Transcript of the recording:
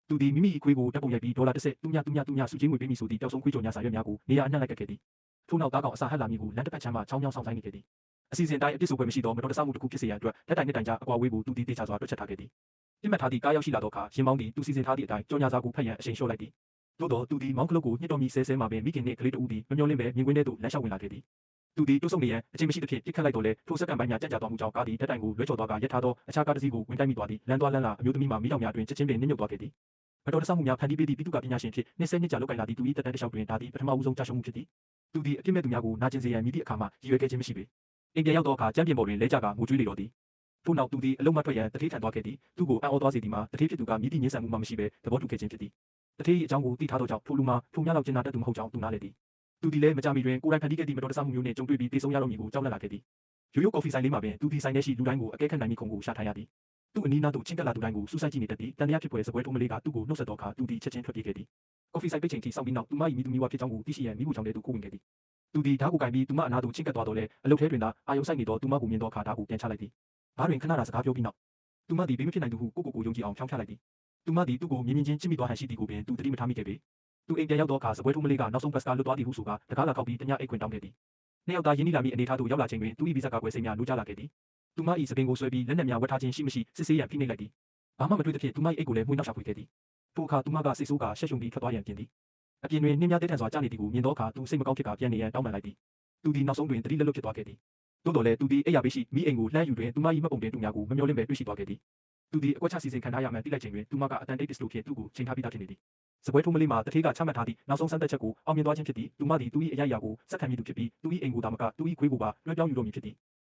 သူသည်မိမိ၏ခွေးကိုဓာတ်ပုံရိုက်ပြီးဒေါ်လာ10စုချင်းငွေပေးမည်ဆိုသည့်ပျောက်ဆုံးခွေးကြော်ညာစာရွက်များကိုနေရာအနှံ့လိုက်ကပ်ခဲ့သည်ထို့နောက်သားကောင်အစာဟပ်လာမည်ကိုလမ်းတစ်ဖက်ခြမ်းမှချောင်းချောင်းဆောင်ဆိုင်နေခဲ့သည်အစီအစဉ်တိုင်းအပြစ်ဆိုပွဲမရှိသောမတော်တဆမှုတစ်ခုဖြစ်စေရန်အတွက်လက်တိုင်နဲ့တိုင်ကြားအကွာဝေးကိုသူသည်တေချာစွာတွက်ချက်ထားခဲ့သည်ပြစ်မှတ်ထားသည့်ကားရောက်ရှိလာသောအခါရင်မောင်းသည်သူစီစဉ်ထားသည့်အတိုင်းကြော်ညာစာကိုဖတ်ရန်အချိန်လျှော့လိုက်သည်သို့သောသူသည်မောင်းကလုတ်ကိုညှစ်တော်မီဆဲမှာပင်မိခင်နှင့်ကလေးတဦးသည်မမျှော်လင့်ပဲမြင်ကွင်းထဲသို့လမ်းလျှောက်ဝင်လာခဲ့သည်သူသည်တိုးဆုံနေရန်အချိန်မရှိသဖြင့်ပြစ်ခတ်လိုက်တော့လဲထိုစက္ကန့်ပိုင်းများကြံ့ကြာသွားမှုကြောင့်ကားသည်ဓာတ်တိုင်ကိုလွှဲချော်သွားကရပ်ထားသောအခြားကားတစ်စီးကိုဝင်တိုက်မိသွားသည်လမ်းသွားလမ်းလာအမျိုးသမီးမှာမိတောင်များတွင်ချက်ချင်းပင်နစ်မြုပ်သွားခဲ့သည်မတော်တဆမှုများဖန်တီးပေးသည့်ပိတုကပညာရှင်ဖြစ်နှစ်ဆယ်နှစ်ကြာလုပ်ကိုင်လာသည့်သူ၏တက်တန်းတစ်လျှောက်တွင်ဒါသည်ပထမဦးဆုံးကြာရှုံးမှုဖြစ်သည်သူသည်အပြစ်မဲ့သူများကိုနာကျင်စေရန်မြည်သည့်အခါမှရည်ရွယ်ခဲ့ခြင်းမရှိပေအိမ်ပြန်ရောက်သောအခါကြမ်းပြင်ပေါ်တွင်လဲကျကငိုကြွေးလေတော်သည်ထို့နောက်သူသည်အလုံးမထွက်ရန်တထေးထန်သွားခဲ့သည်သူ့ကိုအံ့ဩသွားစေသည်မှာတထေးဖြစ်သူကမြည်သည့်ညှဉ်းဆန်မှုမှမရှိပဲသဘောတူခဲ့ခြင်းဖြစ်သည်တထေး၏အကြောင်းကိုသိထားသောကြောင့်ထိုလူမှာထိုများလောက်ကျင်နာတတ်သူမဟုတ်ကြောင်းသူနားလည်သည်သူသည်လည်းမကြာမီတွင်ကိုယ်တိုင်ဖန်တီးခဲ့သည့်မတော်တဆမှုမျိုးနှင့်ကြုံတွေ့ပြီးတေဆုံးရတော့မည်ကိုကြောက်လန့်လာခဲ့သည်ရိုးရိုးကော်ဖီဆိုင်လေးမှာပင်သူသည်ဆိုင်ထဲရှိလူတိုင်းကိုအကဲခတ်နိုင်မိခုံကိုရှာထားရသည်သူ့အနီးနားသို့ချင်းကပ်လာသူတိုင်းကိုစူးစိုက်ကြည့်နေတတ်သည်တန်တရားဖြစ်ဖွယ်စပွဲထုံးမလေးကသူ့ကိုနှုတ်ဆက်သောအခါသူသည်ချက်ချင်းထွက်ပြေးခဲ့သည်ကော်ဖီဆိုင်ပိတ်ချိန်ထိစောင့်ပြီးနောက်သူမ၏မိသူမိဘဖြစ်ကြောင်းကိုသိရှိရန်မိဖို့ချောင်းထဲသို့ခိုးဝင်ခဲ့သည်သူသည်ဓာတ်ကိုကင်ပြီးသူမအနားသို့ချင်းကပ်သွားတော့လဲအလုတ်ထဲတွင်သာအာယုံဆိုင်နေသောသူမကိုမြင်သောအခါဓာတ်ကိုပြန်ချလိုက်သည်ဘားတွင်ခဏတာစကားပြောပြီးနောက်သူမသည်ဘေးမဖြစ်နိုင်သူဟုကိုယုံကြည်အောင်ဖြောင်းဖြလိုက်သည်သူမသည်သူ့ကိုမြင်ချင်းချစ်မိသွားဟန်ရှိသည်ကိုပင်သူသတိမထားမိခဲ့ပေသူအိမ်ပြန်ရောက်သောအခါစပွဲထုံးမလေးကနောက်ဆုံးဘတ်စကားလွတ်သွားသည်ဟုဆိုကတကားလာခောက်ပြီးတညအိတ်ခွင်တောင်းခဲ့သည်နှစ်ယောက်သားရင်းနှီးလာမိအနေထားသို့ရောက်လာချိန်တွင်သူ၏ဗီဇကာကွယ်စိတ်များနိုးကြလာခဲ့သည်သူမ၏စပင်ကိုဆွဲပြီးလက်နက်များဝတ်ထားခြင်းရှိမရှိစစ်ဆေးရန်ဖိနှိပ်လိုက်သည်ဘာမှမတွေ့သဖြင့်သူမ၏အိတ်ကိုလည်းမှွေးနောက်ရှာဖွေခဲ့သည်ထိုအခါသူမကစိတ်ဆိုးကရှက်ရှုံပြီးထွက်သွားရန်ပြင်သည်အပြင်တွင်နှင်းများတဲထန်စွာကျနေသည်ကိုမြင်သောအခါသူစိတ်မကောင်းဖြစ်ကပြန်နေရန်တောင်းပန်လိုက်သည်သူသည်နောက်ဆုံးတွင်တတိလက်လွတ်ဖြစ်သွားခဲ့သည်သို့တော်လည်းသူသည်အိယာပေးရှိမိအိမ်ကိုလှမ်းယူတွင်သူမ၏မှတ်ပုံတင်တူများကိုမမျှော်လင့်ပဲတွေ့ရှိသွားခဲ့သည်သူသည်အကွက်ချစီစဉ်ခံထားရမှန်းသိလိုက်ချိန်တွင်သူမကအတန်တိတ်ပစ္စတိုဖြင့်သူ့ကိုချိန်ထားပြီးသားဖြစ်နေသည်စပွဲထုံးမလေးမှာတထေးကချမှတ်ထားသည့်နောက်ဆုံးစမ်းသပ်ချက်ကိုအောင်မြင်သွားခြင်းဖြစ်သည်သူမသည်သူ၏အရာကိုစက်ခံမိသူဖြစ်ပြီးသူ၏အိမ်ကိုသာမကသူ၏ခွေးကိုပါလွှဲပြောင်းယူတော့မည်ဖြစ်သည်